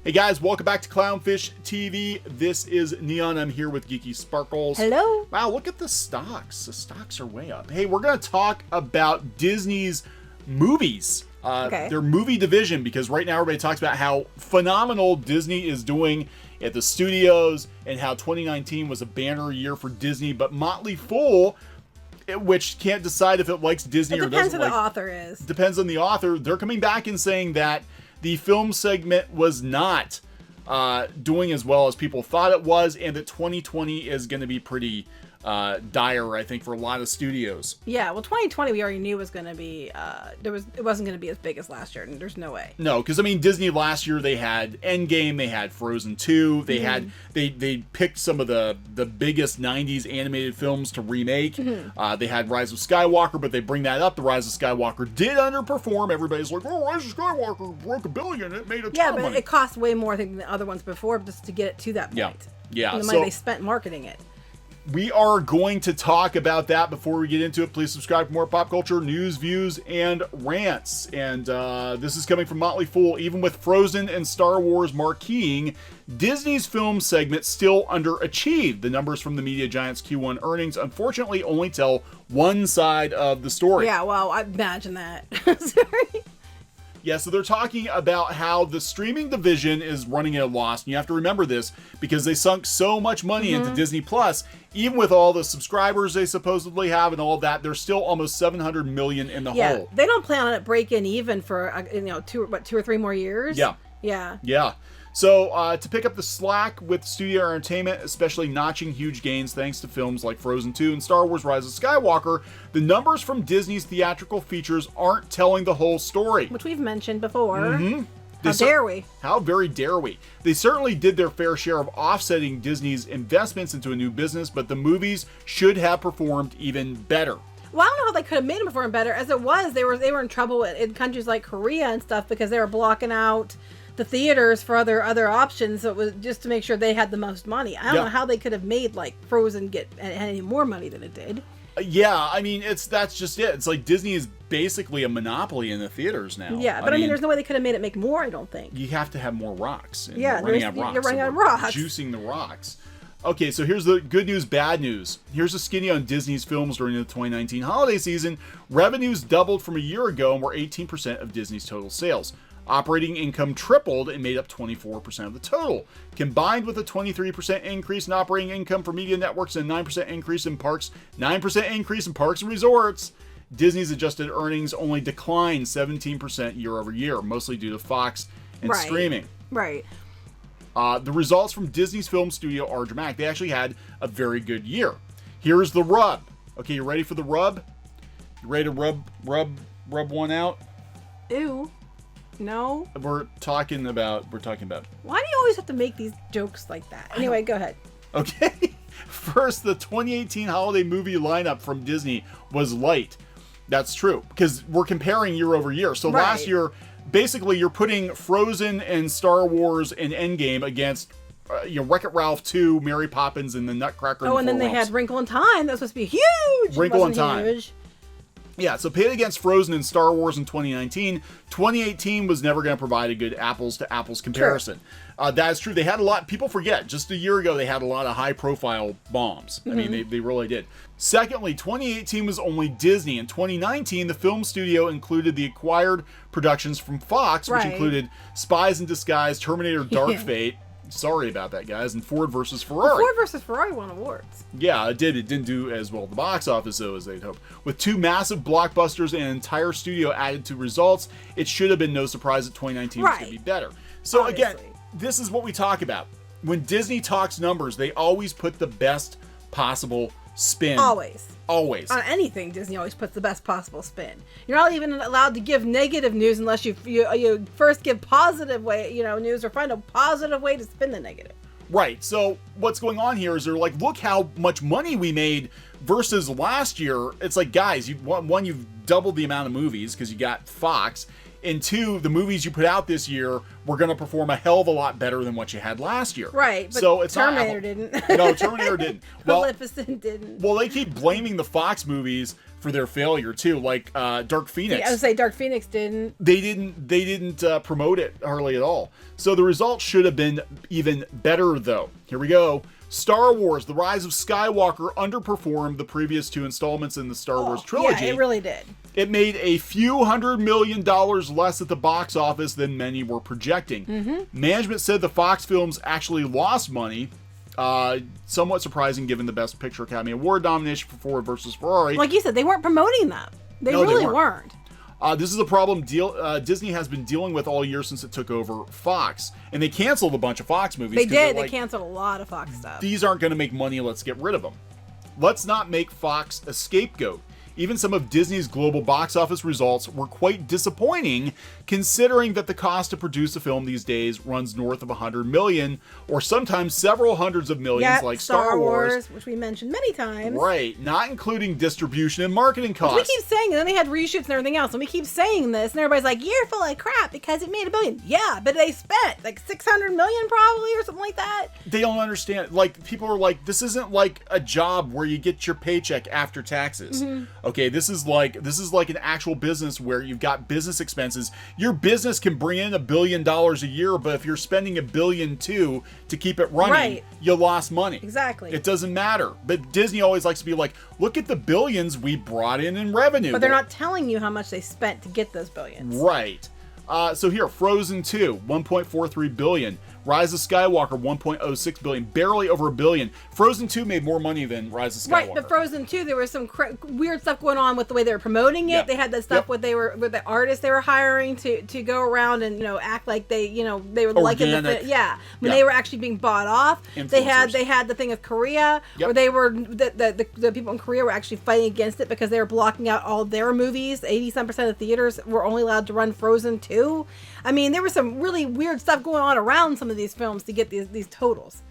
Hey guys, welcome back to CLOWNFISH TV. This is Kneon. I'm here with Geeky Sparkles. Hello. Wow, look at the stocks. The stocks are way up. Hey, we're going to talk about Disney's movies. Their movie division, because right now everybody talks about how phenomenal Disney is doing at the studios and how 2019 was a banner year for Disney. But Motley Fool, which can't decide if it likes Disney or doesn't like. Depends who the author is. Depends on the author. They're coming back and saying that the film segment was not doing as well as people thought it was, and that 2020 is going to be pretty dire, I think, for a lot of studios. Yeah, well, 2020 we already knew was going to be it wasn't going to be as big as last year, and there's no way. No, because I mean, Disney last year they had Endgame, they had Frozen 2, they had they picked some of the biggest 90s animated films to remake. They had Rise of Skywalker, but they bring that up. The Rise of Skywalker did underperform. Everybody's like, "Oh, Rise of Skywalker broke $1 billion. It made a ton of money." It cost way more, I think, than the other ones before just to get it to that point. Yeah. And the money they spent marketing it. We are going to talk about that. Before we get into it, please subscribe for more pop culture, news, views, and rants. And this is coming from Motley Fool. Even with Frozen and Star Wars marqueing, Disney's film segment still underachieved. The numbers from the media giant's Q1 earnings unfortunately only tell one side of the story. Yeah, well, I imagine that. Sorry. Yeah, so they're talking about how the streaming division is running at a loss. And you have to remember this because they sunk so much money into Disney Plus. Even with all the subscribers they supposedly have and all of that, they're still almost 700 million in the hole. They don't plan on it breaking even for 2 or 3 more years. Yeah. So to pick up the slack with studio entertainment, especially notching huge gains thanks to films like Frozen 2 and Star Wars Rise of Skywalker, the numbers from Disney's theatrical features aren't telling the whole story. Which we've mentioned before. How dare we? How very dare we? They certainly did their fair share of offsetting Disney's investments into a new business, but the movies should have performed even better. Well, I don't know how they could have made them perform better. As it was, they were in trouble in countries like Korea and stuff because they were blocking out the theaters for other options. So it was just to make sure they had the most money. I don't know how they could have made like Frozen get any more money than it did. Yeah, I mean, that's just it. It's like Disney is basically a monopoly in the theaters now. Yeah, but I mean there's no way they could have made it make more, I don't think. You have to have more rocks. Yeah, you're running out of rocks. Juicing the rocks. Okay, so here's the good news, bad news. Here's a skinny on Disney's films during the 2019 holiday season. Revenues doubled from a year ago and were 18% of Disney's total sales. Operating income tripled and made up 24% of the total. Combined with a 23% increase in operating income for media networks and a 9% increase in parks, 9% increase in parks and resorts, Disney's adjusted earnings only declined 17% year over year, mostly due to Fox and streaming. Right. The results from Disney's film studio are dramatic. They actually had a very good year. Here's the rub. Okay, you ready for the rub? You ready to rub one out? Ew. No. We're talking about. Why do you always have to make these jokes like that? Anyway, go ahead. Okay. First, the 2018 holiday movie lineup from Disney was light. That's true, because we're comparing year over year. So last year, basically, you're putting Frozen and Star Wars and Endgame against Wreck-It Ralph 2, Mary Poppins, and the Nutcracker. Oh, and then they had Wrinkle in Time. That was supposed to be huge. Wrinkle in Time. Huge. Yeah, so pitted against Frozen and Star Wars in 2019, 2018 was never going to provide a good apples-to-apples comparison. That is true. They had a lot, people forget, just a year ago they had a lot of high-profile bombs. I mean, they really did. Secondly, 2018 was only Disney. In 2019, the film studio included the acquired productions from Fox, which included Spies in Disguise, Terminator Dark Fate. Sorry about that, guys. And Ford versus Ferrari. Ford versus Ferrari won awards. Yeah, it did. It didn't do as well at the box office, though, as they'd hoped. With 2 massive blockbusters and an entire studio added to results, it should have been no surprise that 2019 was going to be better. So again, this is what we talk about. When Disney talks numbers, they always put the best possible spin. Always. On anything, Disney always puts the best possible spin. You're not even allowed to give negative news unless you first give positive news or find a positive way to spin the negative. Right. So what's going on here is they're like, look how much money we made versus last year. It's like, guys, you've doubled the amount of movies because you got Fox. And 2, the movies you put out this year were going to perform a hell of a lot better than what you had last year. Right, but so it's Terminator didn't. No, Terminator didn't. Maleficent didn't. Well, they keep blaming the Fox movies for their failure too. Like Dark Phoenix. I would say Dark Phoenix didn't. They didn't promote it hardly at all. So the results should have been even better though. Here we go. Star Wars: The Rise of Skywalker underperformed the previous 2 installments in the Star Wars trilogy. Yeah, it really did. It made a few $100 million less at the box office than many were projecting. Management said the Fox films actually lost money. Somewhat surprising given the Best Picture Academy Award nomination for Ford versus Ferrari. Like you said, they weren't promoting them. They really weren't. This is a problem Disney has been dealing with all year since it took over Fox. And they canceled a bunch of Fox movies. They did. They canceled a lot of Fox stuff. These aren't going to make money. Let's get rid of them. Let's not make Fox a scapegoat. Even some of Disney's global box office results were quite disappointing, considering that the cost to produce a film these days runs north of $100 million, or sometimes several hundreds of millions, like Star Wars, which we mentioned many times. Right, not including distribution and marketing costs. Which we keep saying, and then they had reshoots and everything else, and we keep saying this, and everybody's like, "You're full of crap because it made $1 billion." Yeah, but they spent like $600 million probably, or something like that. They don't understand. Like, people are like, this isn't like a job where you get your paycheck after taxes. Okay, this is like an actual business where you've got business expenses. Your business can bring in $1 billion a year, but if you're spending $1.2 billion to keep it running, you lost money. Exactly. It doesn't matter. But Disney always likes to be like, look at the billions we brought in revenue. But they're not telling you how much they spent to get those billions. Right. So here, Frozen 2, $1.43 billion. Rise of Skywalker, $1.06 billion, barely over $1 billion. Frozen 2 made more money than Rise of Skywalker. Right, but Frozen 2, there was some weird stuff going on with the way they were promoting it. Yep. They had that stuff with the artists they were hiring to go around and act like they were liking the when they were actually being bought off. They had the thing with Korea where they were the people in Korea were actually fighting against it because they were blocking out all their movies. 80% of the theaters were only allowed to run Frozen 2. I mean, there was some really weird stuff going on around some of these films to get these totals.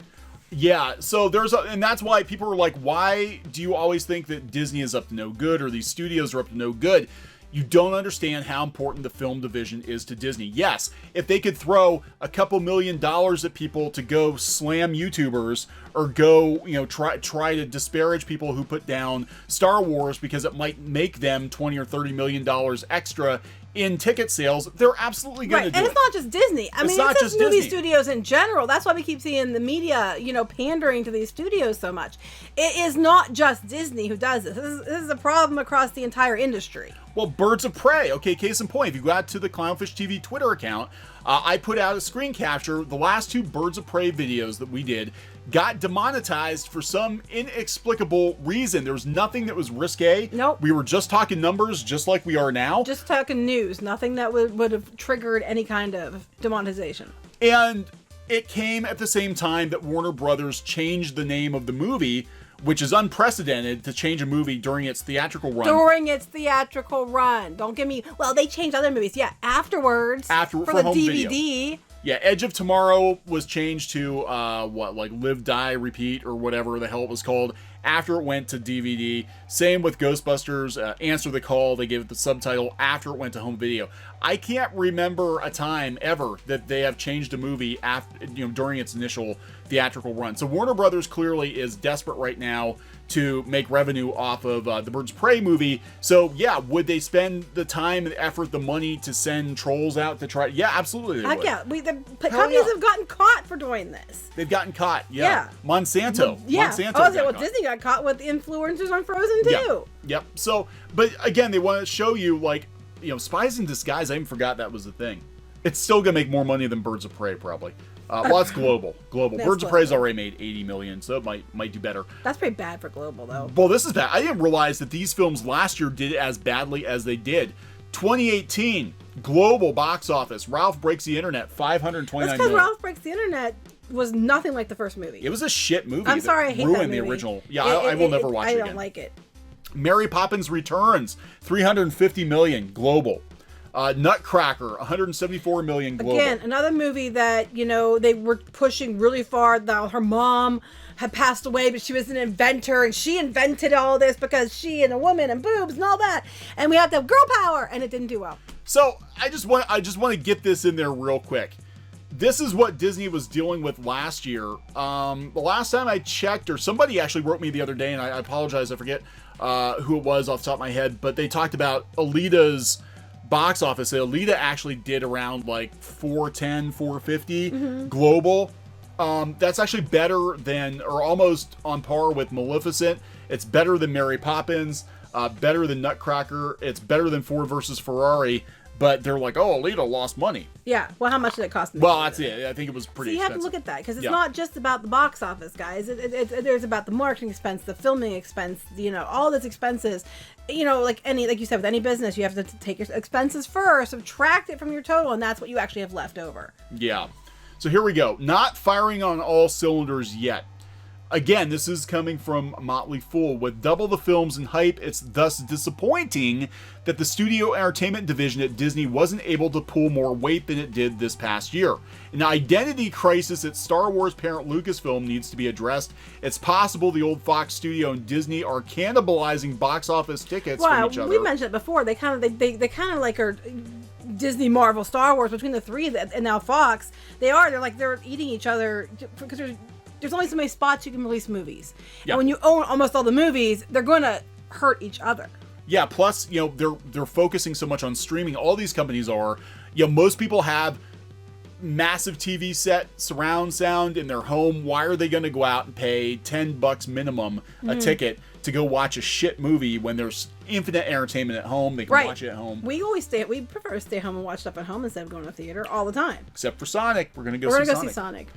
Yeah, so and that's why people are like, why do you always think that Disney is up to no good or these studios are up to no good? You don't understand how important the film division is to Disney. Yes, if they could throw a couple $1 million at people to go slam YouTubers or go, try to disparage people who put down Star Wars because it might make them $20 or $30 million extra in ticket sales, they're absolutely going to do it. And it's not just Disney. I mean, it's just movie studios in general. That's why we keep seeing the media, pandering to these studios so much. It is not just Disney who does this. This is a problem across the entire industry. Well, Birds of Prey. Okay, case in point, if you go out to the CLOWNFISH TV Twitter account, I put out a screen capture. The last 2 Birds of Prey videos that we did got demonetized for some inexplicable reason. There was nothing that was risque. Nope. We were just talking numbers, just like we are now. Just talking news. Nothing that would have triggered any kind of demonetization. And it came at the same time that Warner Brothers changed the name of the movie, which is unprecedented to change a movie during its theatrical run. Don't give me... Well, they changed other movies. Yeah, afterwards. For the DVD. Video. Yeah, Edge of Tomorrow was changed to, Live, Die, Repeat, or whatever the hell it was called, after it went to DVD. Same with Ghostbusters, Answer the Call, they gave it the subtitle after it went to home video. I can't remember a time ever that they have changed a movie after, during its initial theatrical run. So Warner Brothers clearly is desperate right now to make revenue off of the Birds of Prey movie. So yeah, would they spend the time, the effort, the money to send trolls out to try? Yeah, absolutely they would. Yeah, the companies have gotten caught for doing this. They've gotten caught. Yeah. Monsanto. Yeah. Monsanto Disney got caught with influencers on Frozen too. Yep. So, but again, they want to show you Spies in Disguise. I even forgot that was the thing. It's still gonna make more money than Birds of Prey probably. Well, it's global. Birds of Prey's already made $80 million, so it might do better. That's pretty bad for global, though. Well, this is bad. I didn't realize that these films last year did as badly as they did. 2018 global box office. Ralph Breaks the Internet, $529 million. That's because Ralph Breaks the Internet was nothing like the first movie. It was a shit movie. I'm sorry, I hate that ruined movie. The original. Yeah, I will never watch it again. I don't like it. Mary Poppins Returns, $350 million global. Nutcracker, $174 million global. Again, another movie that, they were pushing really far. Her mom had passed away, but she was an inventor, and she invented all this because she and a woman and boobs and all that. And we have the girl power, and it didn't do well. So I just want to get this in there real quick. This is what Disney was dealing with last year. The last time I checked, or somebody actually wrote me the other day, and I apologize, I forget who it was off the top of my head, but they talked about Alita's box office. Alita actually did around like 410, 450 global. That's actually better than, or almost on par with Maleficent. It's better than Mary Poppins, better than Nutcracker. It's better than Ford versus Ferrari. But they're like, oh, Alita lost money. Yeah. Well, how much did it cost? Well, that's it. I think it was pretty expensive. You have to look at that because it's not just about the box office, guys. There's about the marketing expense, the filming expense, all this expenses. Like you said, with any business, you have to take your expenses first, subtract it from your total, and that's what you actually have left over. Yeah. So here we go. Not firing on all cylinders yet. Again, this is coming from Motley Fool. With double the films and hype, it's thus disappointing that the studio entertainment division at Disney wasn't able to pull more weight than it did this past year. An identity crisis at Star Wars parent Lucasfilm needs to be addressed. It's possible the old Fox studio and Disney are cannibalizing box office tickets from each other. We mentioned it before. They kind of like are Disney, Marvel, Star Wars, between the three, and now Fox. They're eating each other because there's only so many spots you can release movies. Yep. And when you own almost all the movies, they're going to hurt each other. Yeah, plus, they're focusing so much on streaming. All these companies are, most people have massive TV set, surround sound in their home. Why are they going to go out and pay $10 minimum a ticket to go watch a shit movie when there's infinite entertainment at home? They can watch it at home. We prefer to stay home and watch stuff at home instead of going to the theater all the time. Except for Sonic. We're going to go see Sonic.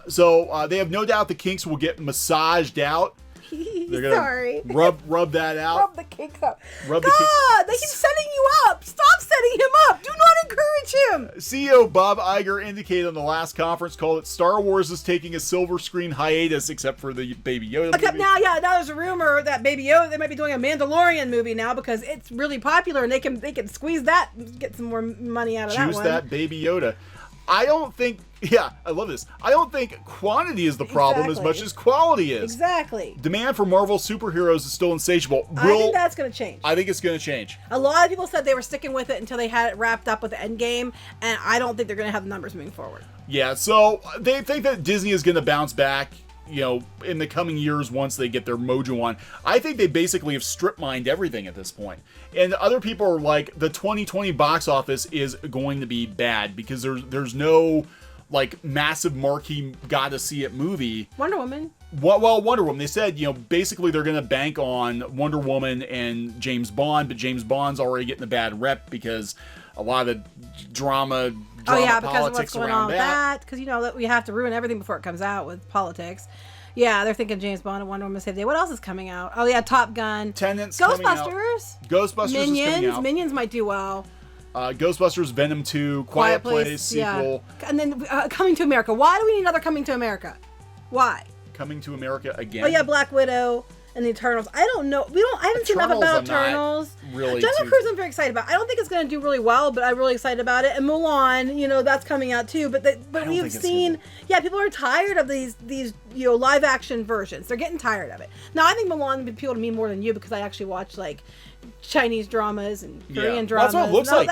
So they have no doubt the kinks will get massaged out. They're gonna Sorry. Rub that out. Rub the kinks up. God, they keep setting you up. Stop setting him up. Do not encourage him. CEO Bob Iger indicated on the last conference call that Star Wars is taking a silver screen hiatus, except for the Baby Yoda movie. Now there's a rumor that Baby Yoda, they might be doing a Mandalorian movie now because it's really popular and they can squeeze that, get some more money out of that one. Choose that Baby Yoda. I don't think, I love this. I don't think quantity is the problem as much as quality is. Exactly. Demand for Marvel superheroes is still insatiable. I think that's going to change. I think it's going to change. A lot of people said they were sticking with it until they had it wrapped up with the Endgame, and I don't think they're going to have the numbers moving forward. Yeah, so they think that Disney is going to bounce back, in the coming years once they get their mojo on. I think they basically have strip mined everything at this point. And other people are like, the 2020 box office is going to be bad because there's no massive marquee gotta see it movie. Wonder Woman. Well, Wonder Woman. They said, basically they're going to bank on Wonder Woman and James Bond, but James Bond's already getting a bad rep because a lot of the drama because politics of what's going around on with that. Because that we have to ruin everything before it comes out with politics. Yeah, they're thinking James Bond and Wonder Woman Save the Day. What else is coming out? Oh yeah, Top Gun. Tenant's Ghostbusters. Ghostbusters Minions. is coming out. Minions might do well. Ghostbusters, Venom 2, Quiet Place sequel. Yeah. And then Coming to America. Why do we need another Coming to America? Why? Coming to America again. Oh yeah, Black Widow and the Eternals. I don't know. I haven't seen enough about Eternals. Jungle Cruise I'm very excited about. I don't think it's going to do really well, but I'm really excited about it. And Mulan, that's coming out too. But we've seen, people are tired of these live action versions. They're getting tired of it. Now I think Mulan would appeal to me more than you because I actually watch Chinese dramas and Korean dramas. That's what it looks like.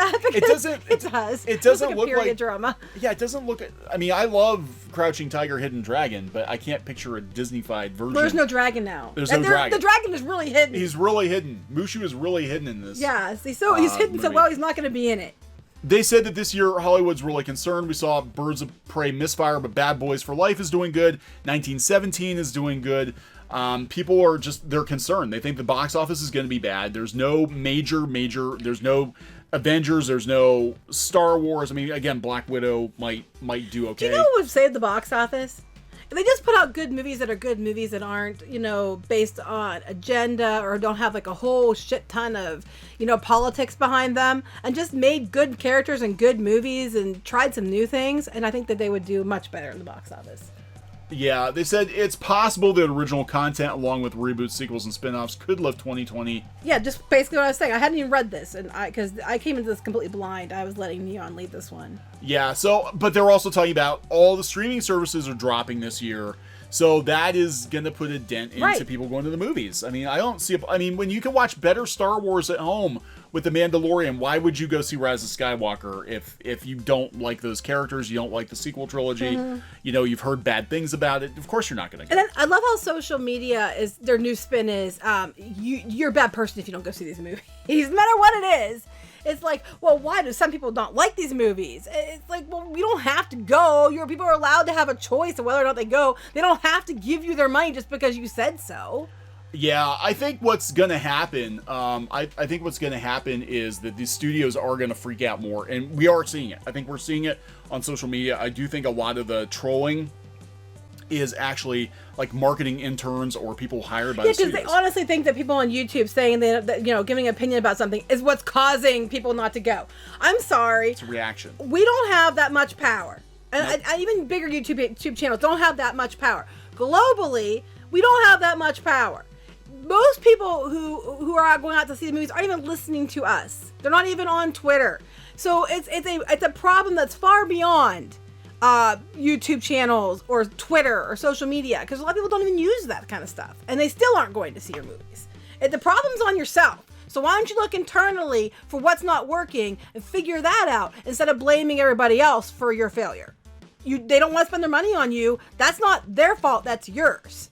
It doesn't look look period like drama. Yeah, it doesn't look. I love Crouching Tiger, Hidden Dragon, but I can't picture a Disney-fied version. There's no dragon now. There's no dragon. The dragon is really hidden. He's really hidden. Mushu is really hidden in this. Yeah, he's hidden movie. So well he's not going to be in it. They said that this year Hollywood's really concerned. We saw Birds of Prey misfire, but Bad Boys for Life is doing good. 1917 is doing good. People are they're concerned. They think the box office is going to be bad. There's no major, there's no Avengers, there's no Star Wars. Again, Black Widow might do okay. Do you know what would save the box office? If they just put out good movies that are good movies that aren't, based on agenda or don't have a whole shit ton of, politics behind them, and just made good characters and good movies and tried some new things, and I think that they would do much better in the box office. Yeah, they said it's possible that original content, along with reboots, sequels, and spin-offs, could lift 2020. Yeah, just basically what I was saying. I hadn't even read this, and because I came into this completely blind. I was letting Kneon lead this one. Yeah, but they're also talking about all the streaming services are dropping this year, so that is going to put a dent into people going to the movies. I don't see. When you can watch better Star Wars at home with The Mandalorian, why would you go see Rise of Skywalker if you don't like those characters, you don't like the sequel trilogy, you know, you've heard bad things about it? Of course you're not going to go. And then I love how social media is, their new spin is, you're a bad person if you don't go see these movies. No matter what it is. It's like, well, why do some people not like these movies? It's like, well, you don't have to go. People are allowed to have a choice of whether or not they go. They don't have to give you their money just because you said so. Yeah, I think what's going to happen, I think what's going to happen is that these studios are going to freak out more. And we are seeing it. I think we're seeing it on social media. I do think a lot of the trolling is actually like marketing interns or people hired by the studios. Because they honestly think that people on YouTube saying that, you know, giving an opinion about something is what's causing people not to go. I'm sorry. It's a reaction. We don't have that much power. And nope. Even bigger YouTube channels don't have that much power. Globally, we don't have that much power. Most people who are going out to see the movies aren't even listening to us. They're not even on Twitter. So it's a problem that's far beyond YouTube channels or Twitter or social media, because a lot of people don't even use that kind of stuff, and they still aren't going to see your movies. The problem's on yourself. So why don't you look internally for what's not working and figure that out instead of blaming everybody else for your failure? They don't want to spend their money on you. That's not their fault. That's yours.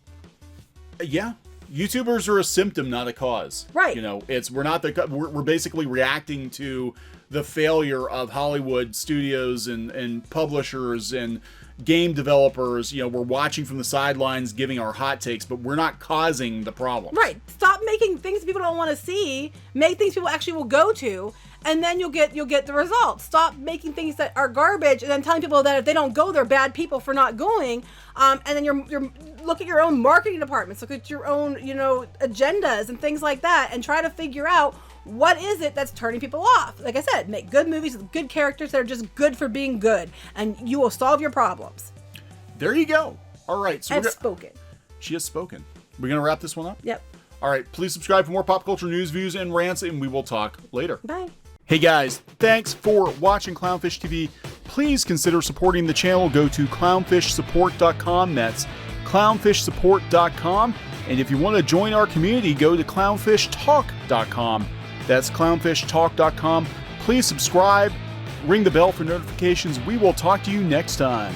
Yeah. YouTubers are a symptom, not a cause. Right. You know, we're basically reacting to the failure of Hollywood studios and publishers and game developers. You know, we're watching from the sidelines, giving our hot takes, but we're not causing the problem. Right. Stop making things people don't want to see. Make things people actually will go to, and then you'll get the results. Stop making things that are garbage and then telling people that if they don't go, they're bad people for not going. And then you're look at your own marketing departments, look at your own, you know, agendas and things like that, and try to figure out what is it that's turning people off. Like I said, make good movies with good characters that are just good for being good, and you will solve your problems. There you go. All right. So I've spoken. She has spoken. We're going to wrap this one up? Yep. All right. Please subscribe for more pop culture news, views, and rants, and we will talk later. Bye. Hey guys, thanks for watching Clownfish TV. Please consider supporting the channel. Go to clownfishsupport.com. That's clownfishsupport.com. And if you want to join our community, go to clownfishtalk.com. That's clownfishtalk.com. Please subscribe, ring the bell for notifications. We will talk to you next time.